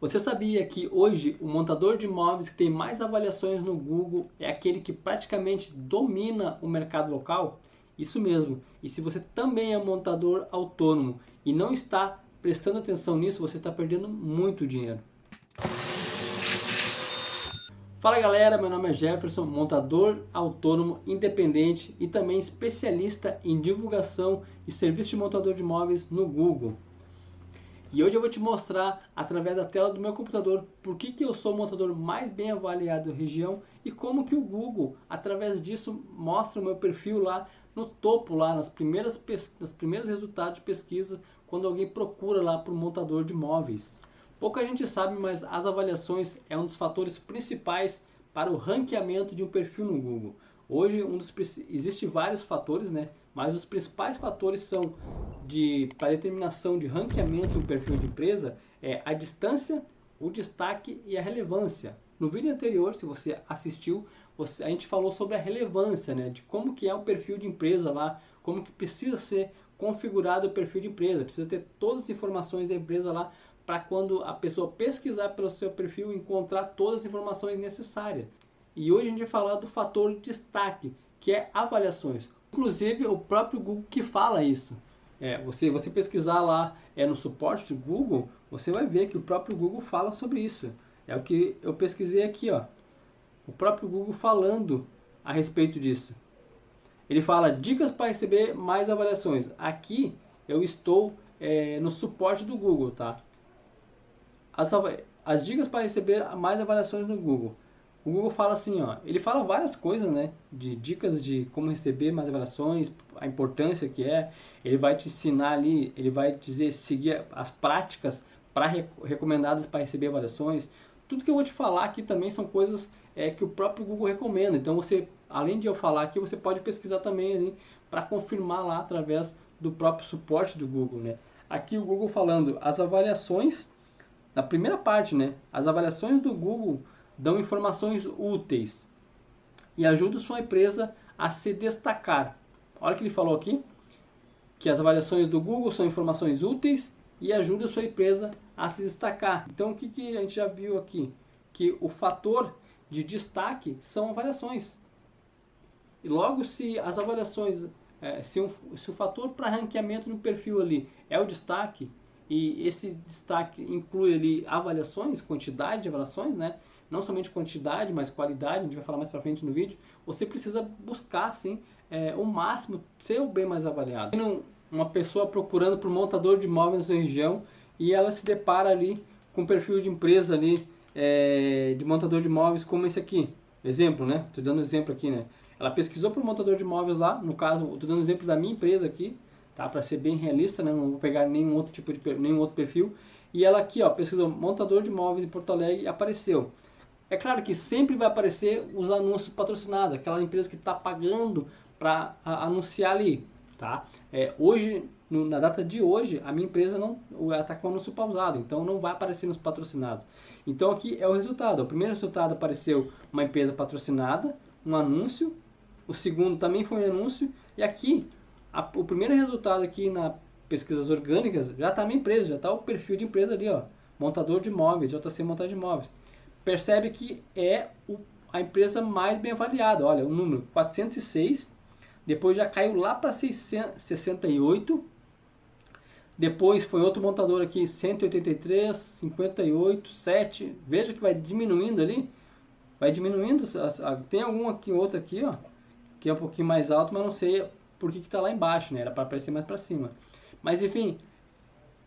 Você sabia que hoje o montador de imóveis que tem mais avaliações no Google é aquele que praticamente domina o mercado local? Isso mesmo. E se você também é montador autônomo e não está prestando atenção nisso, você está perdendo muito dinheiro. Fala galera, meu nome é Jefferson, montador autônomo independente e também especialista em divulgação e serviço de montador de imóveis no Google. E hoje eu vou te mostrar, através da tela do meu computador, por que eu sou o montador mais bem avaliado da região e como que o Google, através disso, mostra o meu perfil lá no topo, lá nos primeiros resultados de pesquisa, quando alguém procura lá por montador de imóveis. Pouca gente sabe, mas as avaliações é um dos fatores principais para o ranqueamento de um perfil no Google. Hoje existem vários fatores, né? Mas os principais fatores são para determinação de ranqueamento de um perfil de empresa é a distância, o destaque e a relevância. No vídeo anterior, se você assistiu, a gente falou sobre a relevância, né? De como que é o perfil de empresa lá, como que precisa ser configurado o perfil de empresa, precisa ter todas as informações da empresa lá para quando a pessoa pesquisar pelo seu perfil encontrar todas as informações necessárias. E hoje a gente vai falar do fator destaque, que é avaliações. Inclusive o próprio Google que fala isso. Você pesquisar lá no suporte do Google, você vai ver que o próprio Google fala sobre isso. É o que eu pesquisei aqui, ó. O próprio Google falando a respeito disso. Ele fala dicas para receber mais avaliações. Aqui eu estou no suporte do Google, tá? As dicas para receber mais avaliações no Google. O Google fala assim, ó, ele fala várias coisas, né, de dicas de como receber mais avaliações, a importância que é, ele vai te ensinar ali, ele vai dizer seguir as práticas recomendadas para receber avaliações. Tudo que eu vou te falar aqui também são coisas que o próprio Google recomenda. Então você, além de eu falar aqui, você pode pesquisar também ali para confirmar lá através do próprio suporte do Google, né? Aqui o Google falando as avaliações, na primeira parte, né, as avaliações do Google dão informações úteis e ajudam sua empresa a se destacar. Olha o que ele falou aqui, que as avaliações do Google são informações úteis e ajudam sua empresa a se destacar. Então o que a gente já viu aqui? Que o fator de destaque são avaliações. E logo se as avaliações, se o fator para ranqueamento no perfil ali é o destaque, e esse destaque inclui ali avaliações, quantidade de avaliações, né? Não somente quantidade, mas qualidade, a gente vai falar mais pra frente no vídeo. Você precisa buscar, sim, o máximo, ser o bem mais avaliado. Tem uma pessoa procurando por montador de imóveis na região e ela se depara ali com um perfil de empresa ali, de montador de imóveis como esse aqui. Exemplo, né? Estou dando exemplo aqui, né? Ela pesquisou por montador de imóveis lá, no caso, estou dando exemplo da minha empresa aqui, tá? Para ser bem realista, né? Não vou pegar nenhum outro perfil. E ela aqui, ó, pesquisou montador de imóveis em Porto Alegre e apareceu. É claro que sempre vai aparecer os anúncios patrocinados, aquela empresa que está pagando para anunciar ali, tá? Hoje, na data de hoje, a minha empresa está com o anúncio pausado, então não vai aparecer nos patrocinados. Então aqui é o resultado. O primeiro resultado apareceu uma empresa patrocinada, um anúncio. O segundo também foi um anúncio. E aqui, o primeiro resultado aqui na pesquisas orgânicas já está a minha empresa, já está o perfil de empresa ali, ó, montador de imóveis, JC Montagem de Imóveis. Percebe que é a empresa mais bem avaliada. Olha, o número 406, depois já caiu lá para 68, depois foi outro montador aqui, 183, 58, 7, veja que vai diminuindo ali, vai diminuindo, tem algum aqui, outro aqui, ó, que é um pouquinho mais alto, mas não sei por que está lá embaixo, né? Era para aparecer mais para cima. Mas enfim,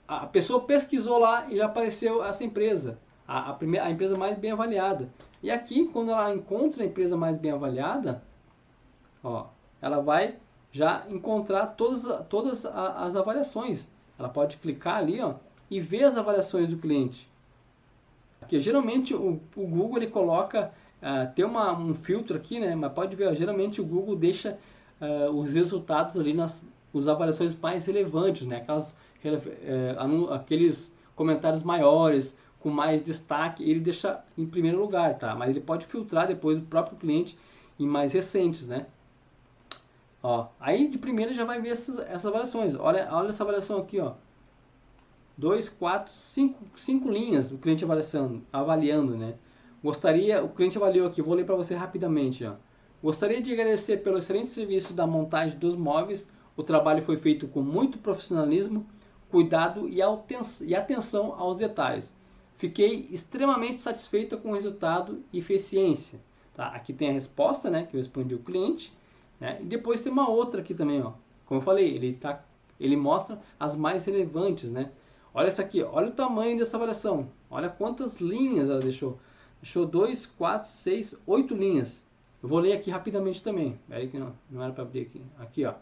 a pessoa pesquisou lá e já apareceu essa empresa. A empresa mais bem avaliada. E aqui, quando ela encontra a empresa mais bem avaliada, ó, ela vai já encontrar todas as avaliações. Ela pode clicar ali, ó, e ver as avaliações do cliente. Aqui, geralmente o Google ele coloca, tem um filtro aqui, né? Mas pode ver, ó, geralmente o Google deixa os resultados ali nas avaliações mais relevantes, né? Aqueles comentários maiores, com mais destaque, ele deixa em primeiro lugar, tá? Mas ele pode filtrar depois o próprio cliente em mais recentes, né? Ó, aí de primeira já vai ver essas avaliações. Olha essa avaliação aqui, ó. 2, 4, 5 linhas o cliente avaliando, né? O cliente avaliou aqui, vou ler para você rapidamente, ó. Gostaria de agradecer pelo excelente serviço da montagem dos móveis. O trabalho foi feito com muito profissionalismo, cuidado e atenção aos detalhes. Fiquei extremamente satisfeita com o resultado e eficiência. Tá? Aqui tem a resposta, né, que eu respondi ao cliente, né? E depois tem uma outra aqui também, ó. Como eu falei, ele mostra as mais relevantes, né? Olha essa aqui, olha o tamanho dessa avaliação. Olha quantas linhas ela deixou. Deixou 2, 4, 6, 8 linhas. Eu vou ler aqui rapidamente também. Peraí que não era para abrir aqui. Aqui, ó.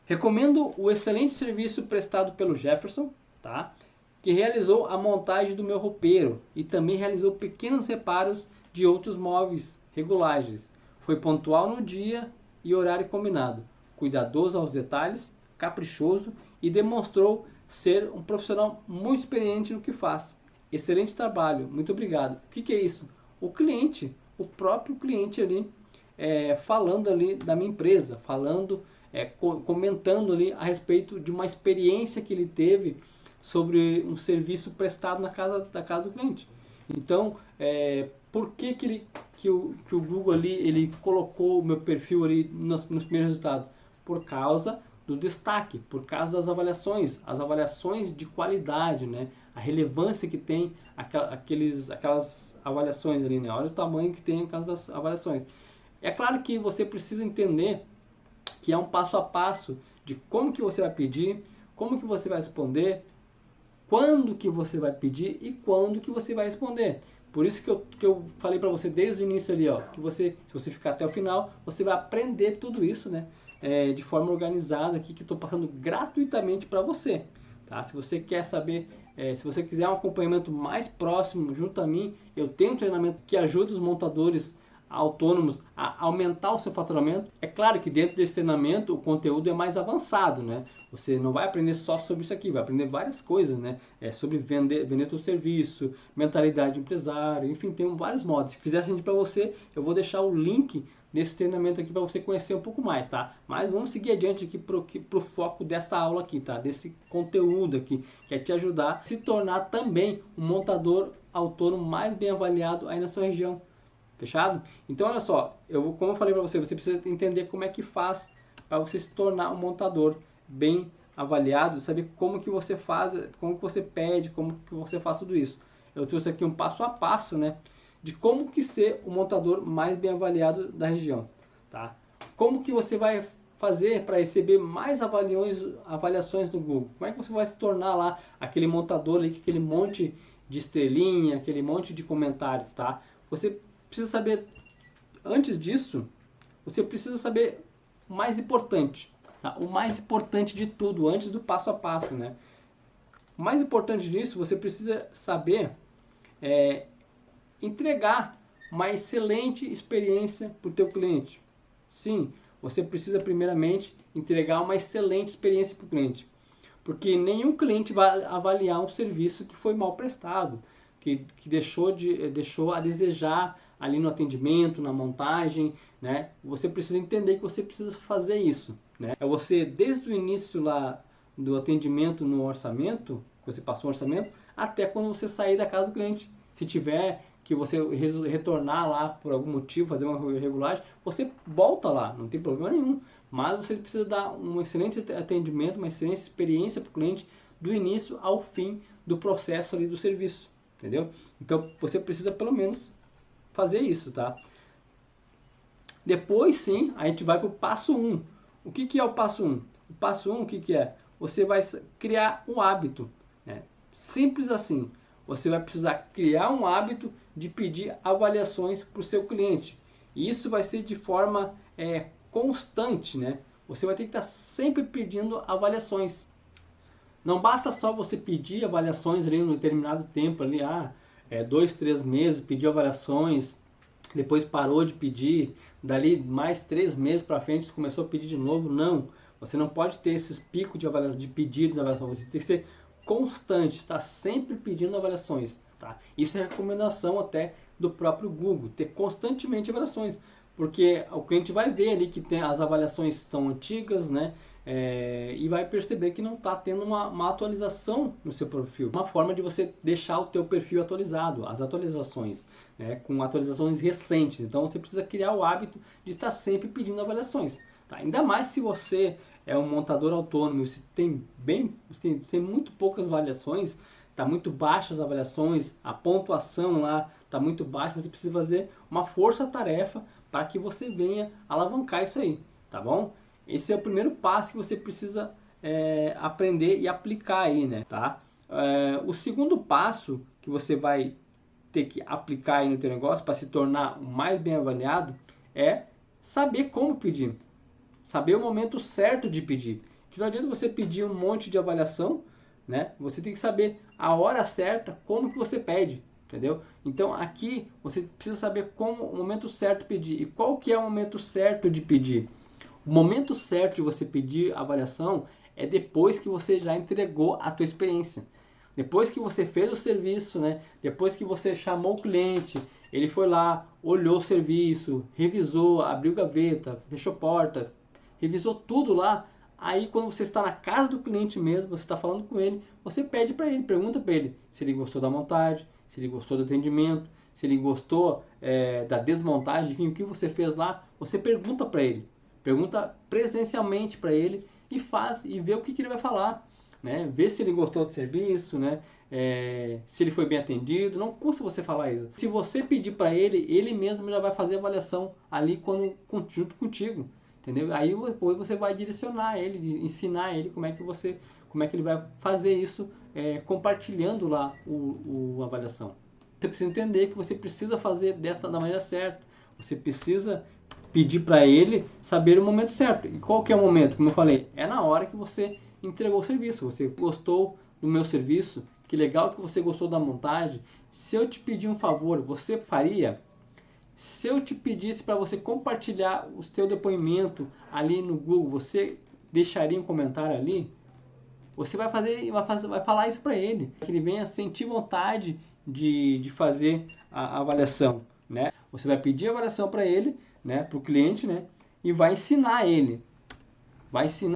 Recomendo o excelente serviço prestado pelo Jefferson, tá? Que realizou a montagem do meu roupeiro e também realizou pequenos reparos de outros móveis regulares. Foi pontual no dia e horário combinado, cuidadoso aos detalhes, caprichoso e demonstrou ser um profissional muito experiente no que faz. Excelente trabalho, muito obrigado. O que é isso? O cliente, o próprio cliente ali, falando ali da minha empresa, comentando ali a respeito de uma experiência que ele teve sobre um serviço prestado da casa do cliente. Então, por que o Google ali ele colocou o meu perfil ali nos primeiros resultados? Por causa do destaque, por causa das avaliações, as avaliações de qualidade, né? A relevância que tem aquelas avaliações ali, né? Olha o tamanho que tem aquelas avaliações. É claro que você precisa entender que é um passo a passo de como que você vai pedir, como que você vai responder, quando que você vai pedir e quando que você vai responder. Por isso que eu falei para você desde o início ali, ó, que se você ficar até o final, você vai aprender tudo isso, né? De forma organizada aqui, que eu estou passando gratuitamente para você. Tá? Se você quer saber, se você quiser um acompanhamento mais próximo junto a mim, eu tenho um treinamento que ajuda os montadores autônomos a aumentar o seu faturamento. É claro que dentro desse treinamento o conteúdo é mais avançado, né? Você não vai aprender só sobre isso aqui, vai aprender várias coisas, né? Sobre vender teu serviço, mentalidade de empresário, enfim, tem vários modos. Se fizer sentido para você, eu vou deixar o link desse treinamento aqui para você conhecer um pouco mais, tá? Mas vamos seguir adiante aqui pro foco dessa aula aqui, tá? Desse conteúdo aqui, que é te ajudar a se tornar também um montador autônomo mais bem avaliado aí na sua região. Fechado? Então olha só, como eu falei para você, você precisa entender como é que faz para você se tornar um montador bem avaliado, saber como que você faz, como que você pede, como que você faz tudo isso. Eu trouxe aqui um passo a passo, né, de como que ser o montador mais bem avaliado da região, tá? Como que você vai fazer para receber mais avaliações no Google? Como é que você vai se tornar lá aquele montador ali, aquele monte de estrelinha, aquele monte de comentários, tá? Você precisa saber, antes disso, você precisa saber o mais importante, tá? O mais importante de tudo, antes do passo a passo, né? O mais importante disso, você precisa saber entregar uma excelente experiência para o teu cliente. Sim, você precisa primeiramente entregar uma excelente experiência para o cliente, porque nenhum cliente vai avaliar um serviço que foi mal prestado, que deixou a desejar ali no atendimento, na montagem, né? Você precisa entender que você precisa fazer isso, né? É você, desde o início lá do atendimento no orçamento, você passou o orçamento, até quando você sair da casa do cliente. Se tiver que você retornar lá por algum motivo, fazer uma regulagem, você volta lá, não tem problema nenhum. Mas você precisa dar um excelente atendimento, uma excelente experiência para o cliente do início ao fim do processo ali do serviço, entendeu? Então você precisa pelo menos fazer isso, tá? Depois sim, a gente vai para o passo 1. O que é o passo 1? O passo 1, o que é? Você vai criar um hábito, né? Simples assim. Você vai precisar criar um hábito de pedir avaliações para o seu cliente. E isso vai ser de forma constante, né? Você vai ter que estar sempre pedindo avaliações. Não basta só você pedir avaliações ali em um determinado tempo, ali, 2, 3 meses, pedir avaliações, depois parou de pedir, dali mais 3 meses para frente você começou a pedir de novo. Não, você não pode ter esses picos de pedidos de avaliação, você tem que ser constante, está sempre pedindo avaliações, tá? Isso é recomendação até do próprio Google, ter constantemente avaliações, porque o cliente vai ver ali que as avaliações são antigas, né? e vai perceber que não está tendo uma atualização no seu perfil. Uma forma de você deixar o teu perfil atualizado, as atualizações, né, com atualizações recentes. Então você precisa criar o hábito de estar sempre pedindo avaliações. Tá? Ainda mais se você é um montador autônomo, você tem muito poucas avaliações, está muito baixas as avaliações, a pontuação lá está muito baixa, você precisa fazer uma força-tarefa para que você venha alavancar isso aí, tá bom? Esse é o primeiro passo que você precisa aprender e aplicar aí, né? Tá? O segundo passo que você vai ter que aplicar aí no teu negócio para se tornar o mais bem avaliado é saber como pedir. Saber o momento certo de pedir. Que não adianta você pedir um monte de avaliação, né? Você tem que saber a hora certa, como que você pede, entendeu? Então aqui você precisa saber como o momento certo de pedir. E qual que é o momento certo de pedir? O momento certo de você pedir avaliação é depois que você já entregou a tua experiência. Depois que você fez o serviço, né? Depois que você chamou o cliente, ele foi lá, olhou o serviço, revisou, abriu gaveta, fechou porta, revisou tudo lá. Aí quando você está na casa do cliente mesmo, você está falando com ele, você pede para ele, pergunta para ele se ele gostou da montagem, se ele gostou do atendimento, se ele gostou da desmontagem, enfim, o que você fez lá, você pergunta para ele. Pergunta presencialmente para ele e vê o que ele vai falar. Né? Vê se ele gostou do serviço, né? Se ele foi bem atendido. Não custa você falar isso. Se você pedir para ele, ele mesmo já vai fazer a avaliação ali junto contigo. Entendeu? Aí depois você vai direcionar ele, ensinar ele como é que ele vai fazer isso, compartilhando lá a avaliação. Você precisa entender que você precisa fazer da maneira certa. Você precisa pedir para ele saber o momento certo. E qual que é o momento? Como eu falei, é na hora que você entregou o serviço. Você gostou do meu serviço? Que legal que você gostou da montagem. Se eu te pedir um favor, você faria? Se eu te pedisse para você compartilhar o seu depoimento ali no Google, você deixaria um comentário ali? Você vai falar isso para ele, que ele venha sentir vontade de fazer a avaliação, né? Você vai pedir a avaliação para ele, né, para o cliente, né, e vai ensinar ele. Vai ensinar.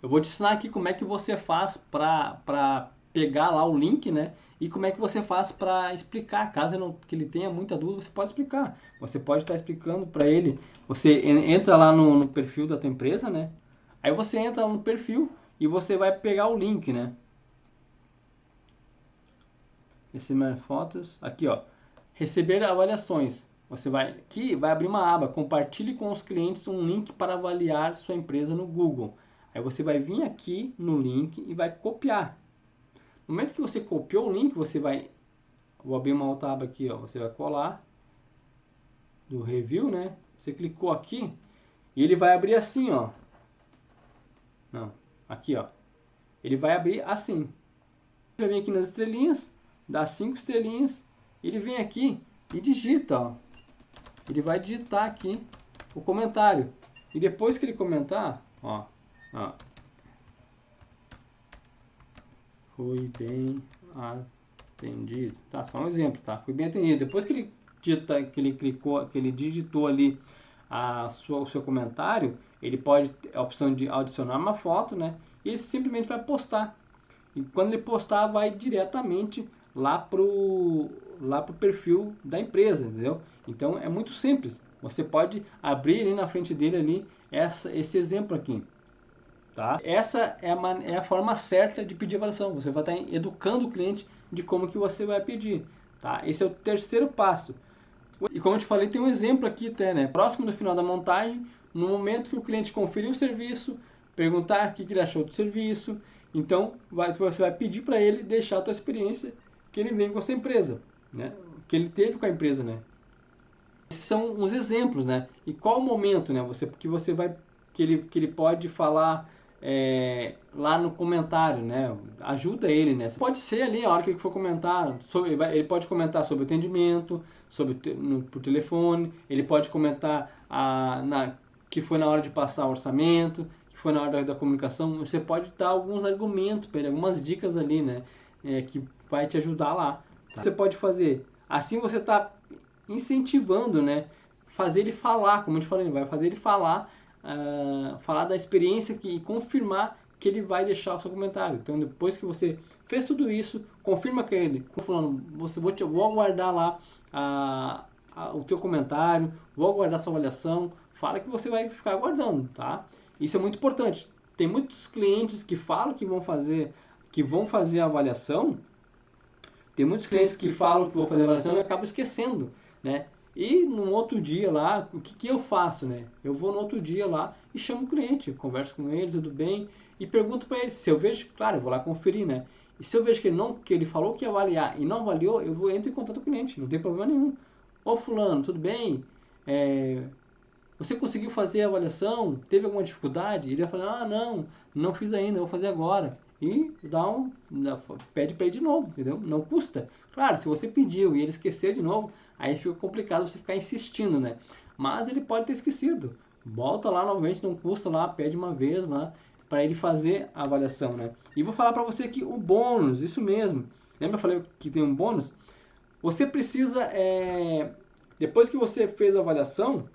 Eu vou te ensinar aqui como é que você faz para pegar lá o link, né, e como é que você faz para explicar. Caso que ele tenha muita dúvida, você pode explicar. Você pode estar explicando para ele. Você entra lá no perfil da tua empresa, né? Aí você entra lá no perfil e você vai pegar o link, né? Receber fotos. Aqui, ó. Receber avaliações. Você vai abrir uma aba, compartilhe com os clientes um link para avaliar sua empresa no Google. Aí você vai vir aqui no link e vai copiar. No momento que você copiou o link, vou abrir uma outra aba aqui, ó, você vai colar do review, né? Você clicou aqui e ele vai abrir assim, ó. Não, aqui, ó. Ele vai abrir assim. Você vai vir aqui nas estrelinhas, dá 5 estrelinhas, ele vem aqui e digita, ó. Ele vai digitar aqui o comentário. E depois que ele comentar, ó. Foi bem atendido. Tá, só um exemplo, tá? Foi bem atendido. Depois que ele digitou ali o seu comentário, ele pode a opção de adicionar uma foto, né? E ele simplesmente vai postar. E quando ele postar, vai diretamente lá pro perfil da empresa, entendeu? Então é muito simples. Você pode abrir ali na frente dele ali esse exemplo aqui. Tá? Essa é a forma certa de pedir avaliação. Você vai estar educando o cliente de como que você vai pedir. Tá? Esse é o terceiro passo. E como eu te falei, tem um exemplo aqui até, né? Próximo do final da montagem, no momento que o cliente conferir o serviço, perguntar o que ele achou do serviço, então você vai pedir para ele deixar a tua experiência que ele vem com a sua empresa, né? Que ele teve com a empresa, né? Esses são uns exemplos, né? E qual o momento, né? Que ele pode falar lá no comentário, né? Ajuda ele, né? Pode ser ali a hora que ele for comentar, ele pode comentar sobre o atendimento, por telefone, ele pode comentar que foi na hora de passar o orçamento, que foi na hora da comunicação. Você pode dar alguns argumentos para ele, algumas dicas ali, né? Que vai te ajudar lá. Tá? Você pode fazer. Assim você está incentivando, né? Fazer ele falar, como eu te falei, vai fazer ele falar falar da experiência e confirmar que ele vai deixar o seu comentário. Então, depois que você fez tudo isso, confirma com ele, falando, vou aguardar lá o teu comentário, vou aguardar sua avaliação, fala que você vai ficar aguardando, tá? Isso é muito importante. Tem muitos clientes que falam que vão fazer a avaliação, tem muitos clientes que falam que vão fazer a avaliação e acabam esquecendo, né? E no outro dia lá, o que eu faço, né? Eu vou no outro dia lá e chamo o cliente, converso com ele, tudo bem, e pergunto para ele, se eu vejo, claro, eu vou lá conferir, né? E se eu vejo que ele falou que ia avaliar e não avaliou, entro em contato com o cliente, não tem problema nenhum. Ô fulano, tudo bem? Você conseguiu fazer a avaliação? Teve alguma dificuldade? Ele vai falar, não fiz ainda, vou fazer agora. E pede para ele de novo, entendeu? Não custa. Claro, se você pediu e ele esquecer de novo, aí fica complicado você ficar insistindo, né? Mas ele pode ter esquecido. Volta lá novamente, não custa lá, pede uma vez lá para ele fazer a avaliação, né? E vou falar para você aqui o bônus, isso mesmo. Lembra que eu falei que tem um bônus? Você precisa, depois que você fez a avaliação,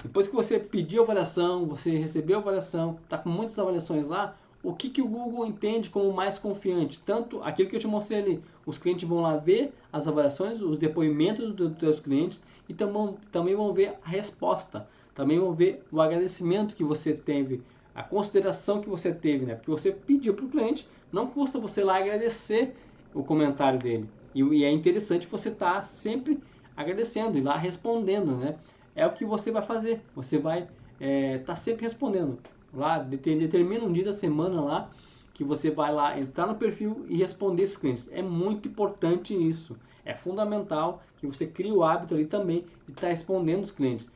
depois que você pediu a avaliação, você recebeu a avaliação, está com muitas avaliações lá, o que o Google entende como mais confiante? Tanto aquilo que eu te mostrei ali, os clientes vão lá ver as avaliações, os depoimentos dos seus clientes e também vão ver a resposta, também vão ver o agradecimento que você teve, a consideração que você teve, né? Porque você pediu para o cliente, não custa você lá agradecer o comentário dele. E é interessante você estar sempre agradecendo e lá respondendo, né? É o que você vai fazer. Você vai estar sempre respondendo. Lá, determina um dia da semana lá que você vai lá entrar no perfil e responder esses clientes. É muito importante isso. É fundamental que você crie o hábito ali também de estar respondendo os clientes.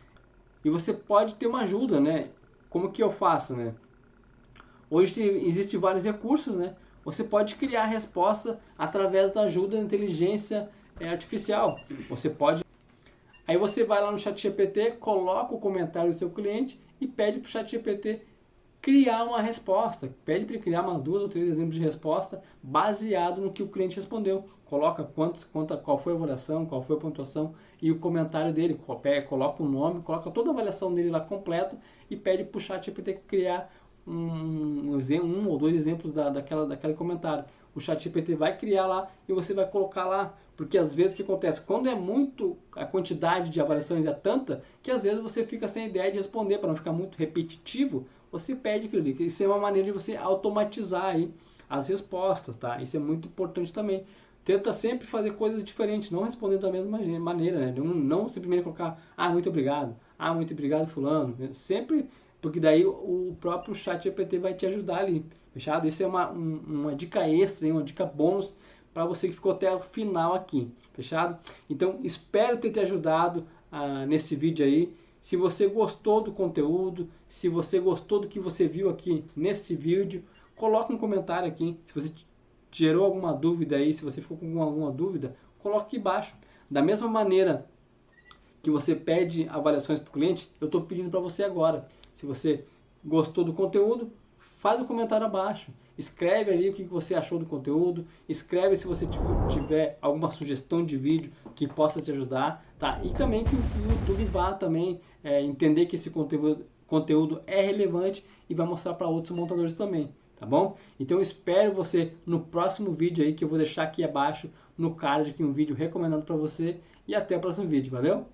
E você pode ter uma ajuda, né? Como que eu faço, né? Hoje existem vários recursos, né? Você pode criar a resposta através da ajuda da inteligência artificial. Você pode... Aí você vai lá no ChatGPT, coloca o comentário do seu cliente e pede para o ChatGPT criar uma resposta. Pede para ele criar umas 2 ou 3 exemplos de resposta baseado no que o cliente respondeu. Coloca qual foi a avaliação, qual foi a pontuação e o comentário dele. Coloca o nome, coloca toda a avaliação dele lá completa e pede para o ChatGPT criar um ou 2 exemplos daquele comentário. O ChatGPT vai criar lá e você vai colocar lá. Porque às vezes o que acontece? Quando é muito, a quantidade de avaliações é tanta, que às vezes você fica sem ideia de responder, para não ficar muito repetitivo, você pede aquilo ali. Isso é uma maneira de você automatizar aí as respostas, tá? Isso é muito importante também. Tenta sempre fazer coisas diferentes, não respondendo da mesma maneira, né? Não simplesmente colocar, muito obrigado, muito obrigado fulano. Sempre, porque daí o próprio ChatGPT vai te ajudar ali, fechado? Isso é uma dica extra, uma dica bônus para você que ficou até o final aqui, fechado? Então, espero ter te ajudado nesse vídeo aí. Se você gostou do conteúdo, se você gostou do que você viu aqui nesse vídeo, coloque um comentário aqui. Se você gerou alguma dúvida aí, se você ficou com alguma dúvida, coloque aqui embaixo. Da mesma maneira que você pede avaliações para o cliente, eu estou pedindo para você agora. Se você gostou do conteúdo, faz um comentário abaixo. Escreve ali o que você achou do conteúdo. Escreve se você tiver alguma sugestão de vídeo que possa te ajudar. Tá? E também que o YouTube vá também entender que esse conteúdo é relevante e vai mostrar para outros montadores também. Tá bom? Então eu espero você no próximo vídeo aí, que eu vou deixar aqui abaixo no card aqui um vídeo recomendado para você. E até o próximo vídeo. Valeu?